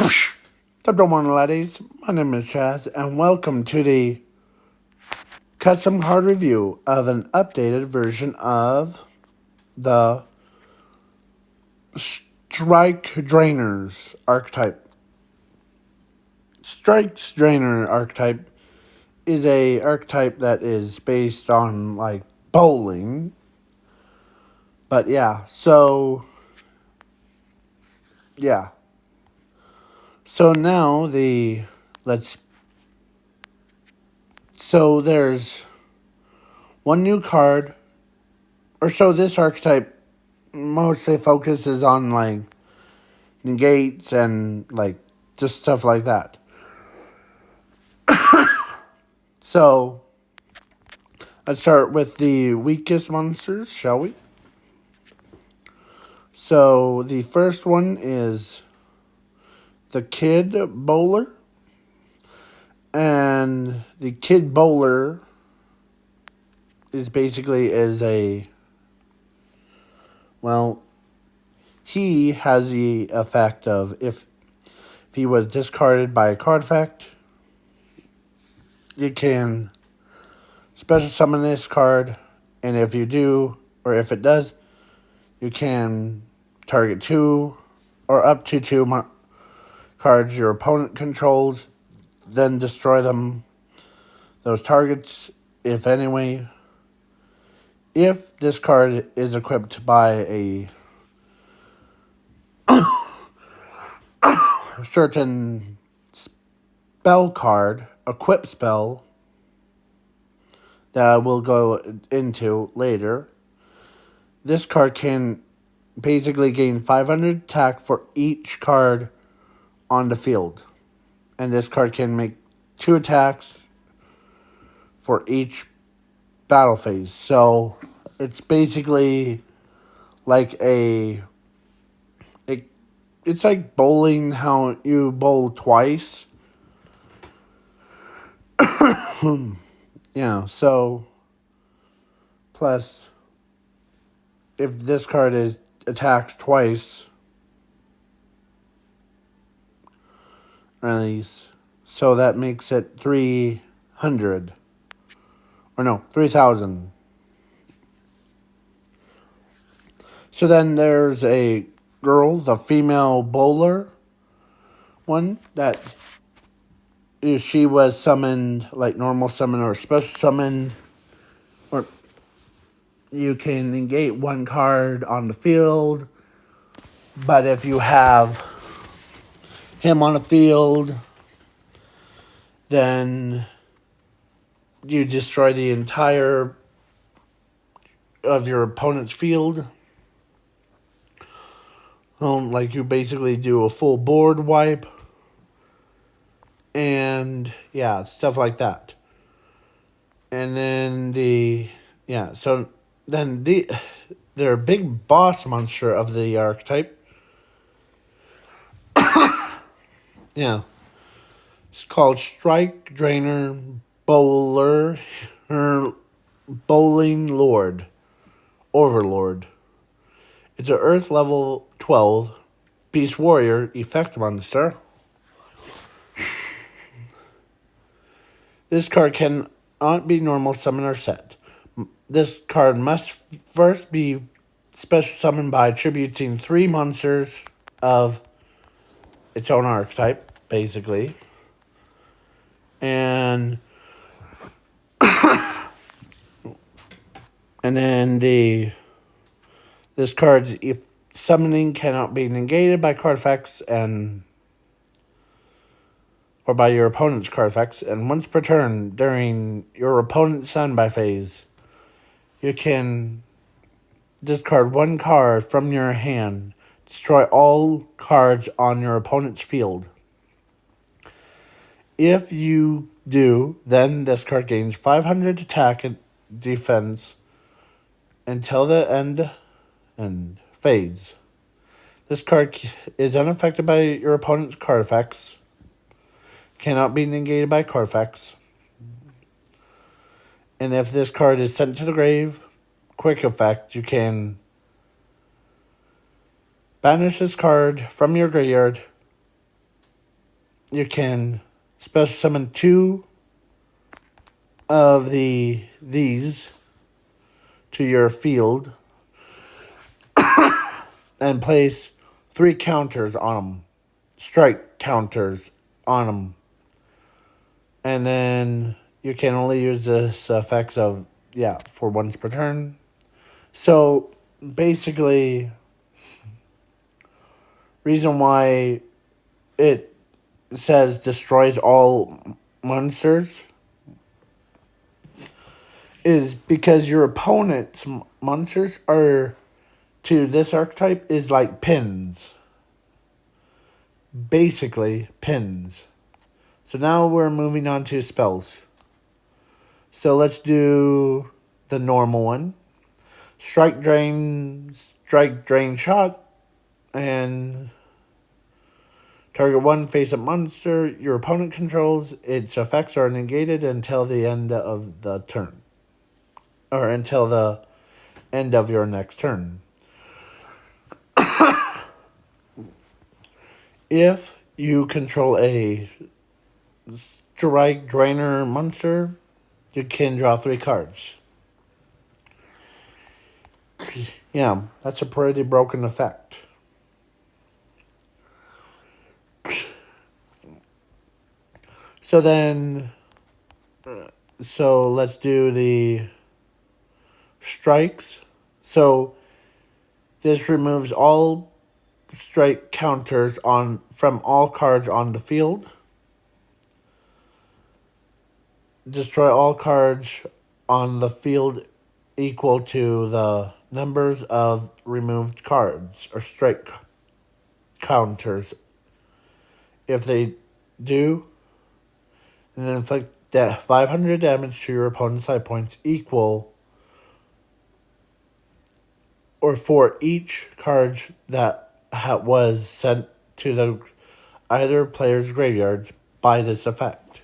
Top one ladies, my name is Chaz, and welcome to the custom card review of an updated version of the Strike Drainers archetype. Strike Drainer archetype is a archetype that is based on like bowling. But yeah. So now there's one new card, or so this archetype mostly focuses on like negates and like just stuff like that. So let's start with the weakest monsters, shall we? So the first one is the Kid Bowler. And the Kid Bowler is basically he has the effect of if he was discarded by a card effect, you can special summon this card, and if you do, or if it does, you can target two or up to two cards your opponent controls, then destroy those targets, if anyway. If this card is equipped by a certain spell card, equip spell, that I will go into later, this card can basically gain 500 attack for each card on the field. And this card can make 2 attacks for each battle phase. So it's basically like it's like bowling, how you bowl twice. So plus if this card is attacks twice, release, so that makes it 300. Or no, 3,000. So then there's a girl, the female bowler one, that if she was summoned like normal summon or special summon, or you can negate one card on the field, but if you have him on the field, then you destroy the entire of your opponent's field. Like you basically do a full board wipe. And yeah, stuff like that. And then their big boss monster of the archetype. Yeah. It's called Strike Drainer Bowler Bowling Lord. Overlord. It's an Earth level 12 Beast Warrior effect monster. This card cannot be normal summon or set. This card must first be special summoned by attributing 3 monsters of its own archetype, basically. And then this card's summoning cannot be negated by card effects or by your opponent's card effects, and once per turn during your opponent's standby phase, you can discard 1 card from your hand, destroy all cards on your opponent's field. If you do, then this card gains 500 attack and defense until the end and fades. This card is unaffected by your opponent's card effects, cannot be negated by card effects, and if this card is sent to the grave, quick effect, you can banish this card from your graveyard you can special summon 2 of these to your field and place 3 counters on them, strike counters on them. And then you can only use this effects of, for once per turn. So basically, reason why it says destroys all monsters is because your opponent's monsters are, to this archetype, is like pins. Basically, pins. So now we're moving on to spells. So let's do the normal one. Strike, drain, shot, and target 1 face-up monster your opponent controls. Its effects are negated until the end of the turn. Or until the end of your next turn. If you control a strike drainer monster, you can draw 3 cards. Yeah, that's a pretty broken effect. So then, let's do the strikes. So this removes all strike counters from all cards on the field. Destroy all cards on the field equal to the numbers of removed cards or strike counters. If they do, and then inflict 500 damage to your opponent's side points equal or for each card that was sent to the either player's graveyards by this effect.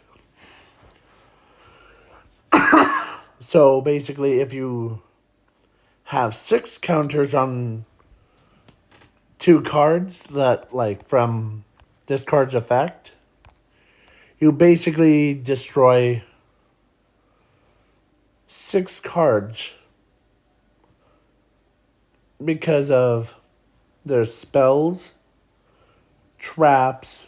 So basically, if you have 6 counters on 2 cards that, like, from this card's effect, you basically destroy 6 cards because of their spells, traps,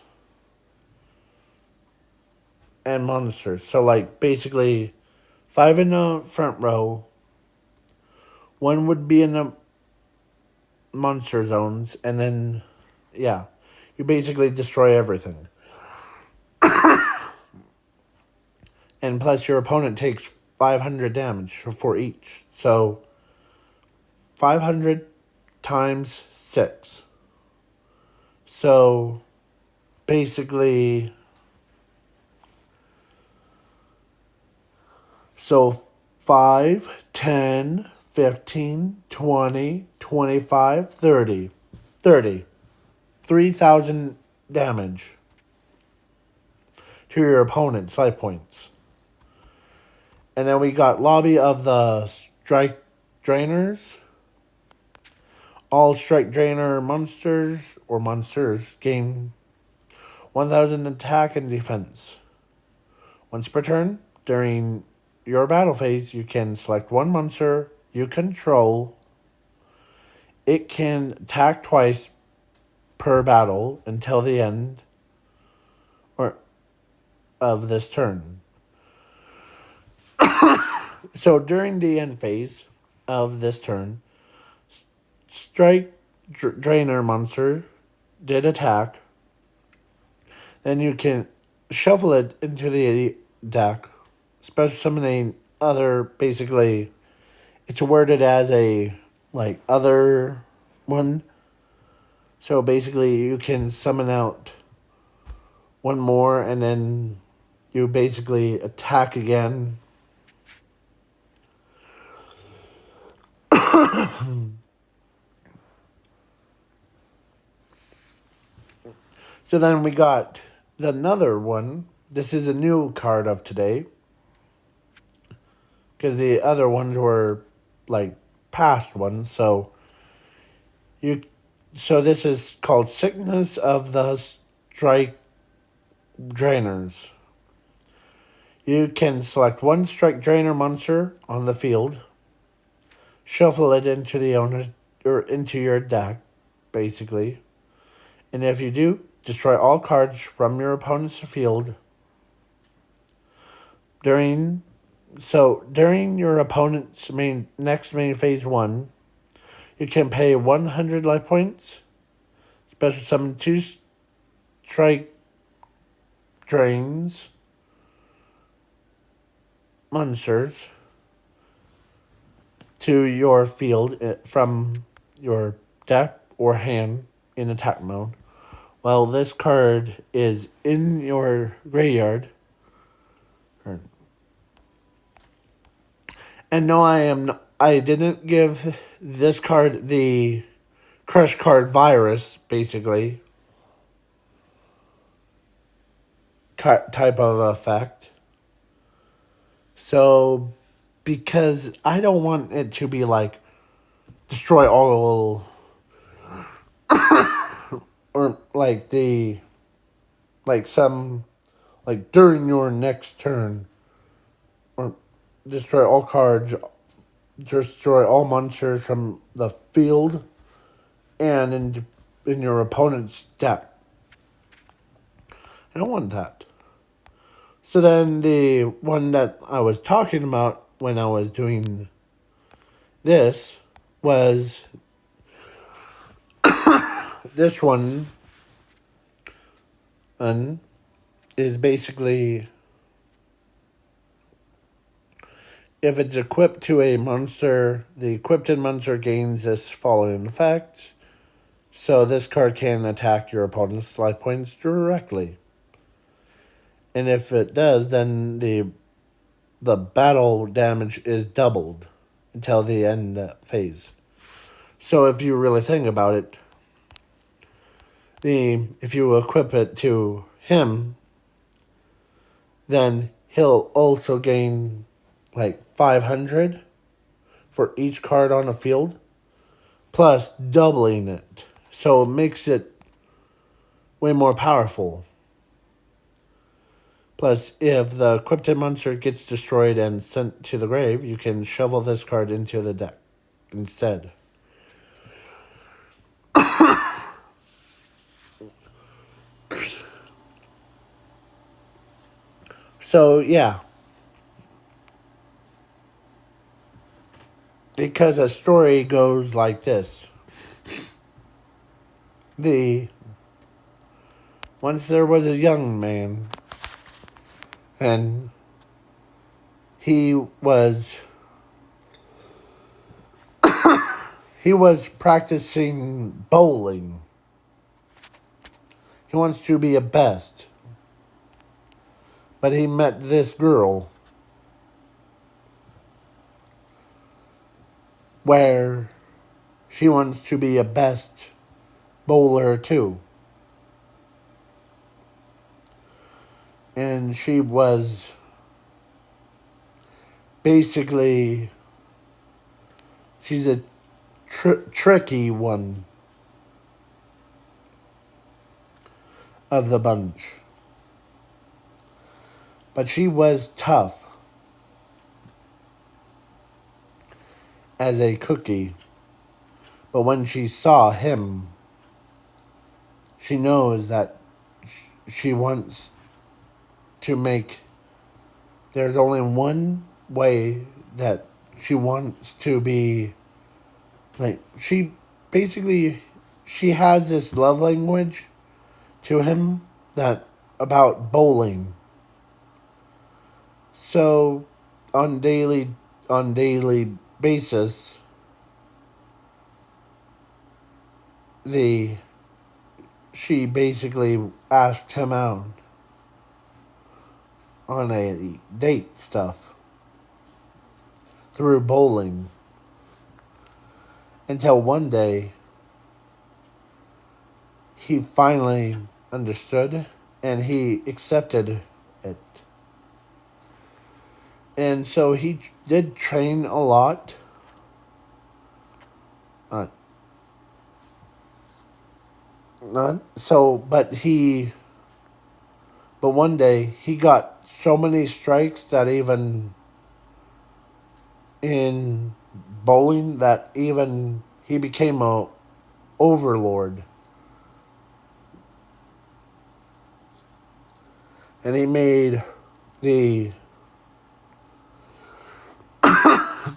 and monsters. So, like, basically 5 in the front row, 1 would be in the monster zones, and then, you basically destroy everything. And plus your opponent takes 500 damage for each. So 500 times 6. So basically, 5, 10, 15, 20, 25, 30. 3,000 damage to your opponent's side points. And then we got Lobby of the Strike Drainers. All Strike Drainer monsters gain 1,000 attack and defense. Once per turn, during your battle phase, you can select 1 monster you control. It can attack twice per battle until the end of this turn. So during the end phase of this turn, Strike Drainer monster did attack. Then you can shuffle it into the deck, special summoning other, basically, it's worded as a, like, other one. So basically you can summon out 1 more and then you basically attack again. So then we got another one. This is a new card of today, because the other ones were, like, past ones. So this is called Sickness of the Strike drainers. You can select one strike drainer monster on the field, shuffle it into the owner's or into your deck, basically. And if you do, destroy all cards from your opponent's field during your opponent's next main phase 1. You can pay 100 life points, special summon 2 strike drains monsters to your field from your deck or hand in attack mode. While this card is in your graveyard. And no, I didn't give this card the Crush Card virus, basically, type of effect. So, because I don't want it to be like, destroy all, or like during your next turn, or destroy all cards, destroy all monsters from the field and in your opponent's deck. I don't want that. So then the one that I was talking about when I was doing this was this one, and is basically, if it's equipped to a monster, the equipped monster gains this following effect. So this card can attack your opponent's life points directly. And if it does, then the battle damage is doubled until the end phase. So if you really think about it, if you equip it to him, then he'll also gain like 500 for each card on the field, plus doubling it. So it makes it way more powerful. Plus, if the equipped monster gets destroyed and sent to the grave, you can shovel this card into the deck instead. So, yeah. Because a story goes like this. Once there was a young man, and he was practicing bowling. He wants to be a best. But he met this girl where she wants to be a best bowler too. And she was basically, she's a tricky one of the bunch. But she was tough as a cookie. But when she saw him, she knows that she wants to make, there's only one way that she wants to be, like, she has this love language to him that about bowling. So on daily basis, she basically asked him out on a date stuff through bowling, until one day he finally understood and he accepted it. And so he did train a lot. But he But one day he got so many strikes that even in bowling that even he became a overlord. And he made the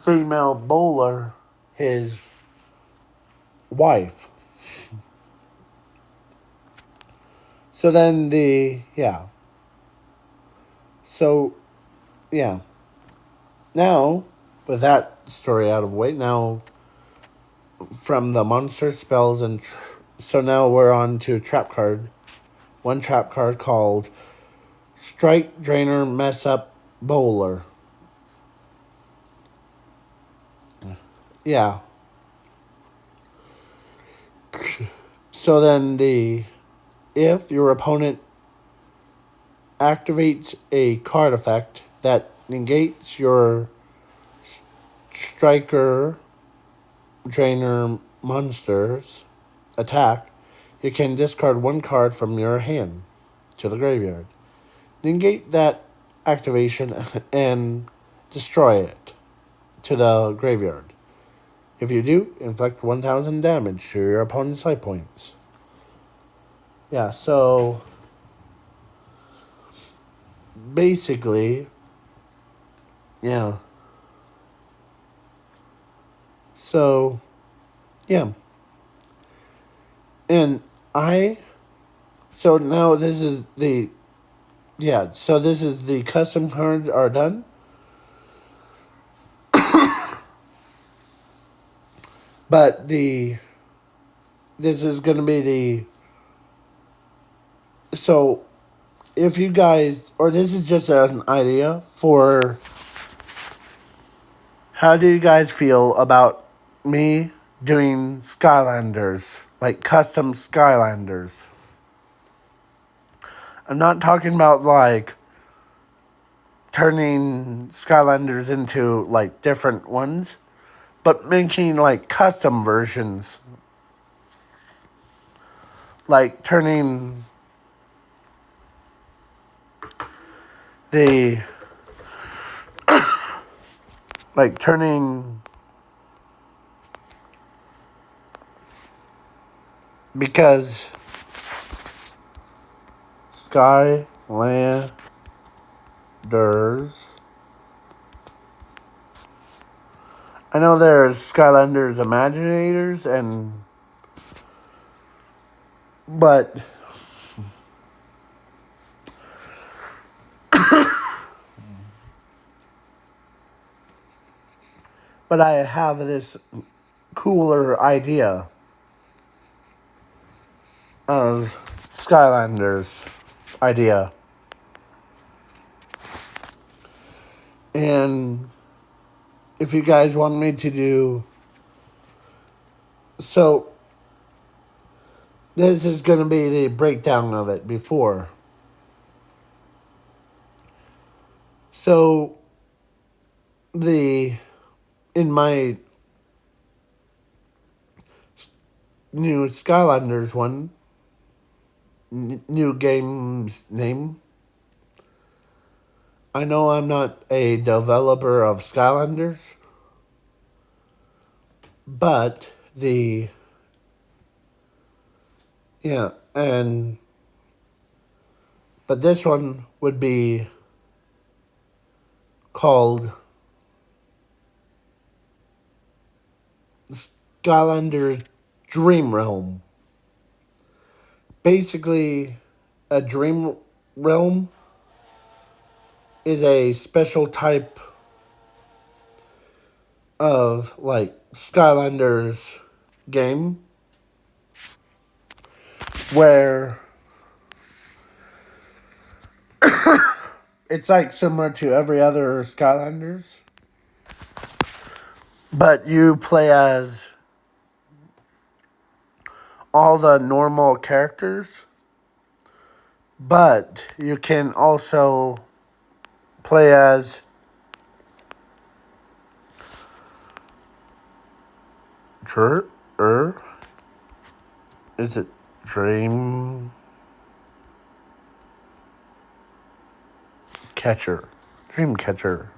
female bowler his wife. So then So, yeah. Now, with that story out of the way, now from the monster spells so now we're on to trap card. One trap card called Strike Drainer Mess Up Bowler. Yeah. So then if your opponent activates a card effect that negates your striker drainer monster's attack, you can discard one card from your hand to the graveyard. Negate that activation and destroy it to the graveyard. If you do, inflict 1,000 damage to your opponent's life points. Yeah, so basically, yeah. So, yeah. And so now this is so this is the custom cards are done. But this is going to be so if you guys, or this is just an idea for how do you guys feel about me doing Skylanders, like custom Skylanders? I'm not talking about like turning Skylanders into like different ones, but making like custom versions. Like turning the like turning because Skylanders, I know there's Skylanders Imaginators but I have this cooler idea of Skylanders idea. And if you guys want me to do so this is going to be the breakdown of it before. So in my new Skylanders one, new game's name, I know I'm not a developer of Skylanders, but but this one would be called Skylanders Dream Realm. Basically, a dream realm is a special type of like Skylanders game where it's like similar to every other Skylanders, but you play as all the normal characters, but you can also play as is it Dream? Catcher. Dream Catcher.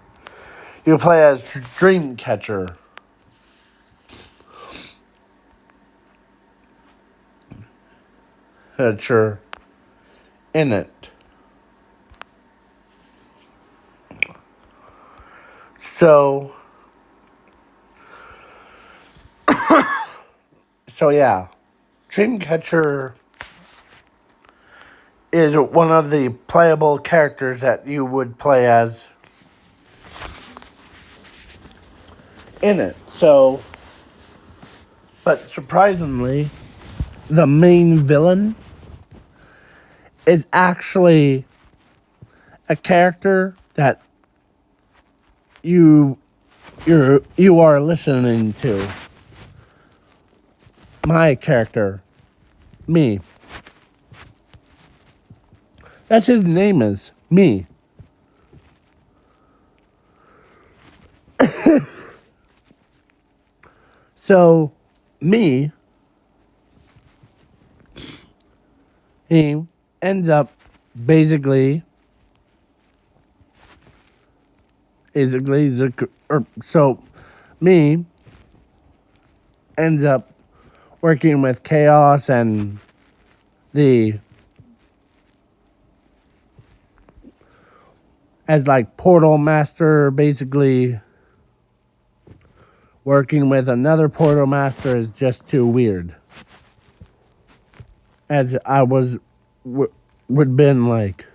You play as Dream Catcher. Catcher in it. So yeah. Dreamcatcher is one of the playable characters that you would play as in it. So, but surprisingly, the main villain is actually a character that you are listening to. My character, me. That's his name is me. So, me, he ends up basically so me ends up working with Chaos and as like Portal Master. Basically working with another Portal Master is just too weird, as I would been like,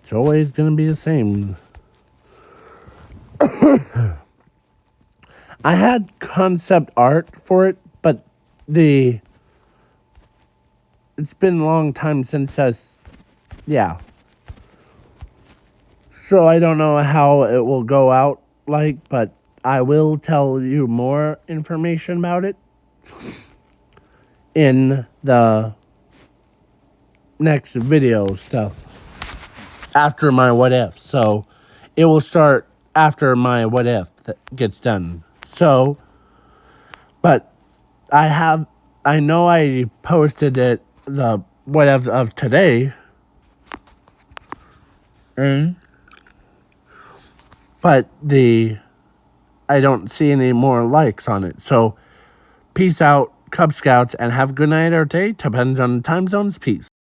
it's always gonna be the same. I had concept art for it, but it's been a long time since yeah. So I don't know how it will go out like, but I will tell you more information about it in the next video stuff after my what if. So it will start after my what if that gets done. So, but I know I posted it, the what if of today, but I don't see any more likes on it. So peace out, Cub Scouts, and have a good night or day. Depends on the time zones. Peace.